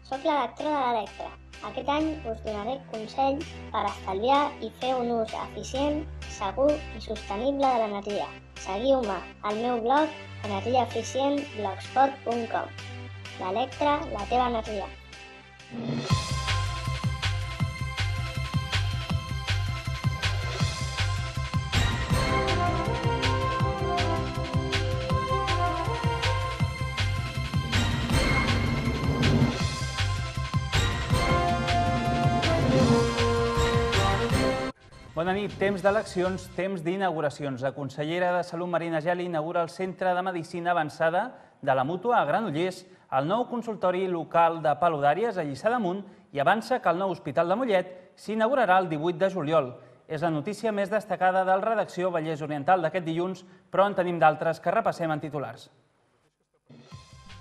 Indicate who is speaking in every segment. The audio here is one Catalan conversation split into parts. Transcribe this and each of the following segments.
Speaker 1: Soc l'electró de l'Electra. Aquest any us donaré consell per estalviar i fer un ús eficient, segur i sostenible de l'energia. Seguiu-me al meu blog energiaeficientblogspot.com. L'Electra, la teva energia.
Speaker 2: Bona nit. Temps d'eleccions, temps d'inauguracions. La consellera de Salut, Marina Geli, inaugura el Centre de Medicina Avançada de la Mútua a Granollers, el nou consultori local de Paludàries a Lliçà d'Amunt i avança que el nou Hospital de Mollet s'inaugurarà el 18 de juliol. És la notícia més destacada del Redacció Vallès Oriental d'aquest dilluns, però en tenim d'altres que repassem en titulars.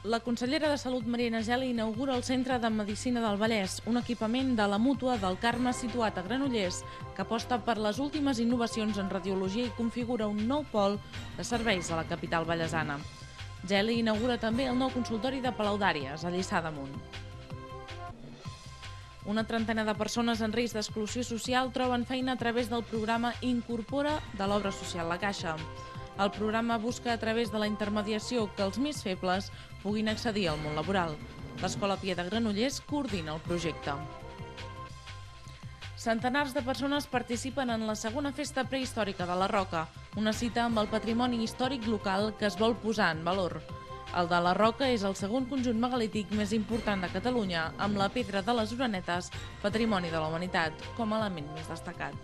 Speaker 3: La consellera de Salut, Marina Geli, inaugura el Centre de Medicina del Vallès, un equipament de la Mútua del Carme situat a Granollers, que aposta per les últimes innovacions en radiologia i configura un nou pol de serveis a la capital vallesana. Geli inaugura també el nou consultori de Paludàries, a Lliçà d'Amunt. Una trentena de persones en risc d'exclusió social troben feina a través del programa Incorpora de l'Obra Social La Caixa. El programa busca a través de la intermediació que els més febles puguin accedir al món laboral. L'Escola Pia de Granollers coordina el projecte. Centenars de persones participen en la segona festa prehistòrica de la Roca, una cita amb el patrimoni històric local que es vol posar en valor. El de la Roca és el segon conjunt megalític més important de Catalunya, amb la pedra de les Orenetes, patrimoni de la humanitat, com a element més destacat.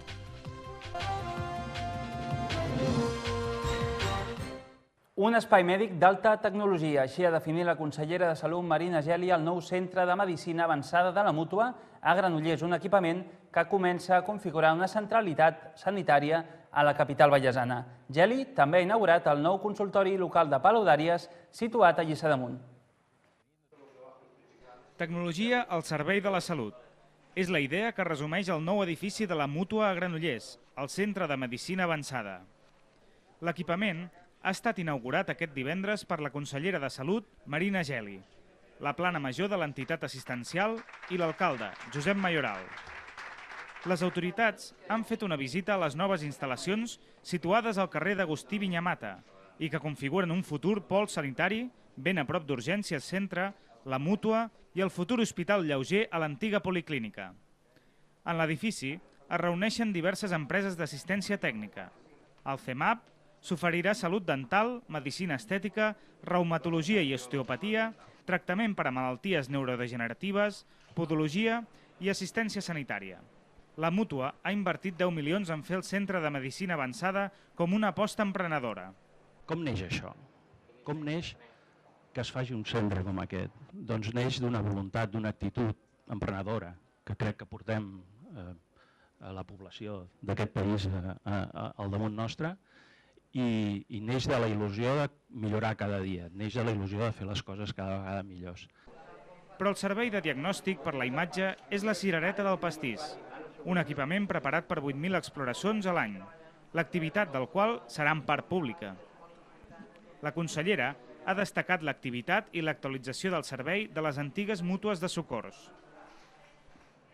Speaker 2: Un espai mèdic d'alta tecnologia, així ha definit la consellera de Salut, Marina Geli, el nou Centre de Medicina Avançada de la Mútua a Granollers, un equipament que comença a configurar una centralitat sanitària a la capital vallesana. Geli també ha inaugurat el nou consultori local de Paludàries situat a Lliçà d'Amunt.
Speaker 4: Tecnologia al servei de la salut. És la idea que resumeix el nou edifici de la Mútua a Granollers, el Centre de Medicina Avançada. L'equipament ha estat inaugurat aquest divendres per la consellera de Salut, Marina Geli, la plana major de l'entitat assistencial i l'alcalde, Josep Mayoral. Les autoritats han fet una visita a les noves instal·lacions situades al carrer d'Agustí Vinyamata i que configuren un futur pol sanitari ben a prop d'Urgències Centre, la Mútua i el futur hospital lleuger a l'antiga policlínica. En l'edifici es reuneixen diverses empreses d'assistència tècnica. El CEMAP s'oferirà salut dental, medicina estètica, reumatologia i osteopatia, tractament per a malalties neurodegeneratives, podologia i assistència sanitària. La Mútua ha invertit 10 milions en fer el Centre de Medicina Avançada com una aposta emprenedora.
Speaker 5: Com neix això? Com neix que es faci un centre com aquest? Doncs neix d'una voluntat, d'una actitud emprenedora que crec que portem a la població d'aquest país al damunt nostre, i neix de la il·lusió de millorar cada dia, neix de la il·lusió de fer les coses cada vegada millors.
Speaker 4: Però el servei de diagnòstic per la imatge és la cirereta del pastís, un equipament preparat per 8.000 exploracions a l'any, l'activitat del qual serà en part pública. La consellera ha destacat l'activitat i l'actualització del servei de les antigues mútues de socors.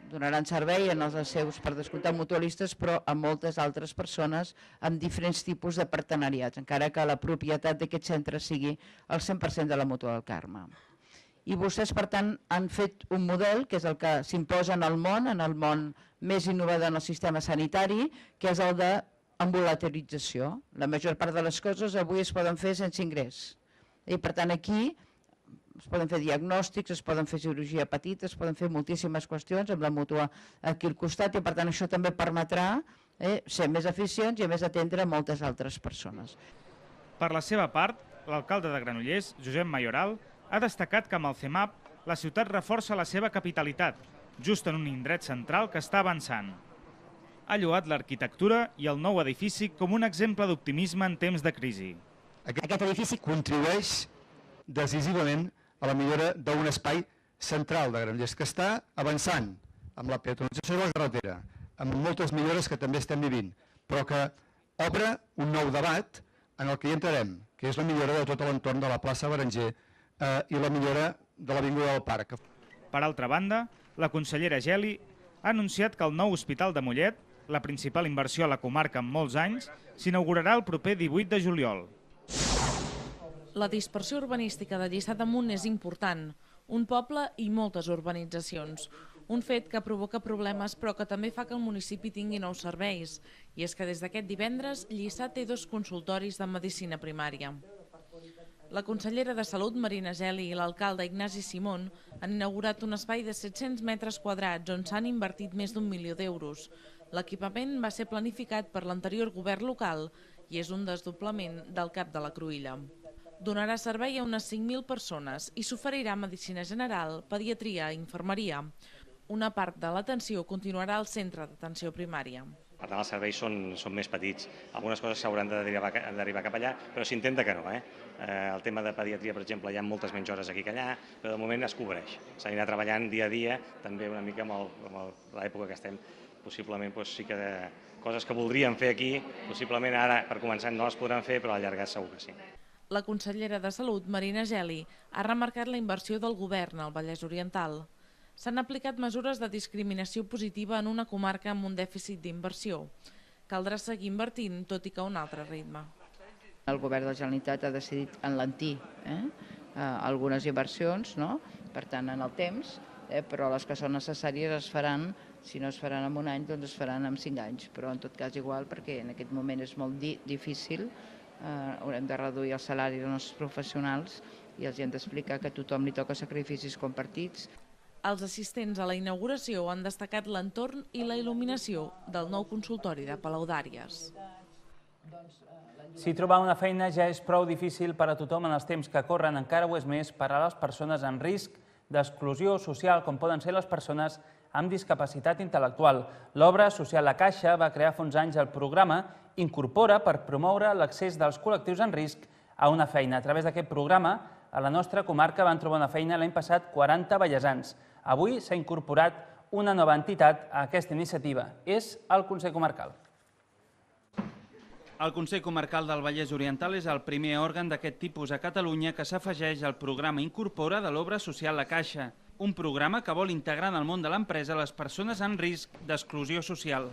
Speaker 6: Donaran servei en els seus, per descomptat, mutualistes, però a moltes altres persones amb diferents tipus de partenariats, encara que la propietat d'aquest centre sigui el 100% de la Mútua del Carme. I vostès, per tant, han fet un model, que és el que s'imposa en el món més innovador en el sistema sanitari, que és el d'ambulatorització. La major part de les coses avui es poden fer sense ingrés. I, per tant, aquí es poden fer diagnòstics, es poden fer cirurgia petita, es poden fer moltíssimes qüestions amb la Mútua aquí al costat i per tant això també permetrà ser més eficients i a més atendre moltes altres persones.
Speaker 4: Per la seva part, l'alcalde de Granollers, Josep Mayoral, ha destacat que amb el CEMAP la ciutat reforça la seva capitalitat, just en un indret central que està avançant. Ha lloat l'arquitectura i el nou edifici com un exemple d'optimisme en temps de crisi.
Speaker 7: Aquest edifici contribueix decisivament a la millora d'un espai central de Granollers que està avançant amb la peatonalització de la carretera, amb moltes millores que també estem vivint, però que obre un nou debat en el que hi entrarem, que és la millora de tot l'entorn de la plaça Berenguer i la millora de l'Avinguda del Parc.
Speaker 4: Per altra banda, la consellera Geli ha anunciat que el nou Hospital de Mollet, la principal inversió a la comarca en molts anys, s'inaugurarà el proper 18 de juliol.
Speaker 3: La dispersió urbanística de Lliçà d'Amunt és important. Un poble i moltes urbanitzacions. Un fet que provoca problemes però que també fa que el municipi tingui nous serveis. I és que des d'aquest divendres Lliçà té 2 consultoris de medicina primària. La consellera de Salut, Marina Geli, i l'alcalde Ignasi Simón han inaugurat un espai de 700 metres quadrats on s'han invertit més d'1 milió d'euros. L'equipament va ser planificat per l'anterior govern local i és un desdoblament del Cap de la Cruïlla. Donarà servei a unes 5.000 persones i s'oferirà medicina general, pediatria i infermeria. Una part de l'atenció continuarà al centre d'atenció primària.
Speaker 8: Per tant, els serveis són més petits. Algunes coses s'hauran de derivar cap allà, però s'intenta que no. El tema de pediatria, per exemple, hi ha moltes menys hores aquí que allà, però de moment es cobreix. S'anirà treballant dia a dia, també una mica amb l'època que estem. Possiblement sí que coses que voldríem fer aquí, possiblement ara, per començar, no les podran fer, però allargar segur que sí.
Speaker 3: La consellera de Salut, Marina Geli, ha remarcat la inversió del govern al Vallès Oriental. S'han aplicat mesures de discriminació positiva en una comarca amb un dèficit d'inversió. Caldrà seguir invertint, tot i que a un altre ritme.
Speaker 6: El govern de la Generalitat ha decidit enlentir algunes inversions, per tant, en el temps, però les que són necessàries es faran, si no es faran en un any, doncs es faran en 5 anys, però en tot cas igual, perquè en aquest moment és molt difícil, haurem de reduir el salari dels nostres professionals i els hem d'explicar que a tothom li toca sacrificis compartits.
Speaker 3: Els assistents a la inauguració han destacat l'entorn i la il·luminació del nou consultori de Palaudàries.
Speaker 2: Si trobar una feina ja és prou difícil per a tothom en els temps que corren, encara ho és més per a les persones en risc d'exclusió social, com poden ser les persones amb discapacitat intel·lectual. L'obra social La Caixa va crear fa uns anys el programa Incorpora per promoure l'accés dels col·lectius en risc a una feina. A través d'aquest programa, a la nostra comarca van trobar una feina l'any passat 40 vallesans. Avui s'ha incorporat una nova entitat a aquesta iniciativa. És el Consell Comarcal. El Consell Comarcal del Vallès Oriental és el primer òrgan d'aquest tipus a Catalunya que s'afegeix al programa Incorpora de l'obra social La Caixa, un programa que vol integrar en el món de l'empresa les persones en risc d'exclusió social.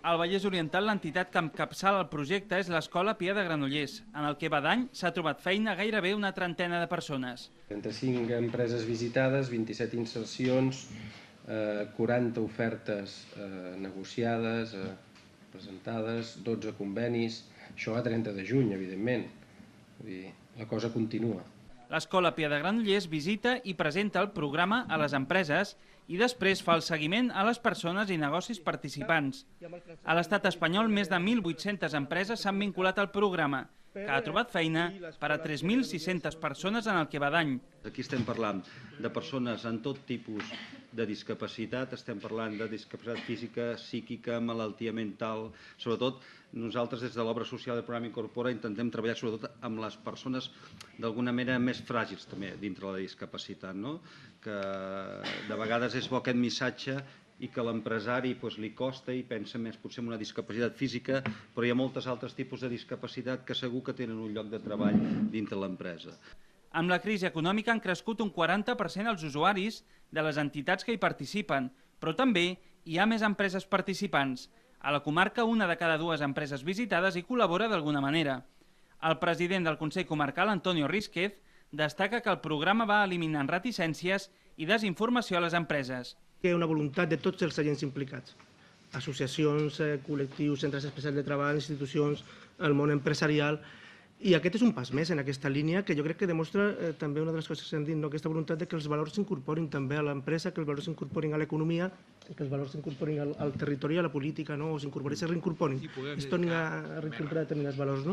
Speaker 2: Al Vallès Oriental, l'entitat que encapçala el projecte és l'Escola Pia de Granollers. En el que va d'any s'ha trobat feina a gairebé una trentena de persones.
Speaker 9: 35 empreses visitades, 27 insercions, 40 ofertes negociades, presentades, 12 convenis. Això a 30 de juny, evidentment. Vull dir, la cosa continua.
Speaker 2: L'Escola Pia de Granollers visita i presenta el programa a les empreses i després fa el seguiment a les persones i negocis participants. A l'estat espanyol, més de 1.800 empreses s'han vinculat al programa, que ha trobat feina per a 3.600 persones en el que va d'any.
Speaker 10: Aquí estem parlant de persones en tot tipus de discapacitat, estem parlant de discapacitat física, psíquica, malaltia mental. Sobretot, nosaltres des de l'obra social del programa Incorpora intentem treballar sobretot amb les persones d'alguna manera més fràgils també dintre la discapacitat, que de vegades és bo aquest missatge i que l'empresari li costa i pensa més potser en una discapacitat física, però hi ha moltes altres tipus de discapacitat que segur que tenen un lloc de treball dintre l'empresa.
Speaker 2: Amb la crisi econòmica han crescut un 40% els usuaris de les entitats que hi participen, però també hi ha més empreses participants. A la comarca, una de cada 2 empreses visitades hi col·labora d'alguna manera. El president del Consell Comarcal, Antonio Rísquez, destaca que el programa va eliminant reticències i desinformació a les empreses.
Speaker 11: Hi ha una voluntat de tots els agents implicats, associacions, col·lectius, centres especials de treball, institucions, el món empresarial, i aquest és un pas més en aquesta línia que jo crec que demostra també una de les coses que hem dit, aquesta voluntat de que els valors s'incorporin també a l'empresa, que els valors s'incorporin a l'economia, que els valors s'incorporin al territori, a la política, o s'incorporin, se reincorporin, es tornin a reincorporar determinats valors.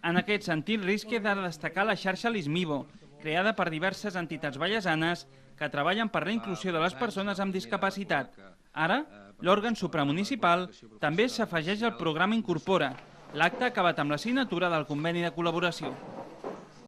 Speaker 2: En aquest sentit, Rísquez ha de destacar la xarxa Lismivo, creada per diverses entitats vallesanes que treballen per la inclusió de les persones amb discapacitat. Ara, l'òrgan supramunicipal també s'afegeix al programa Incorpora. L'acte ha acabat amb la signatura del conveni de col·laboració.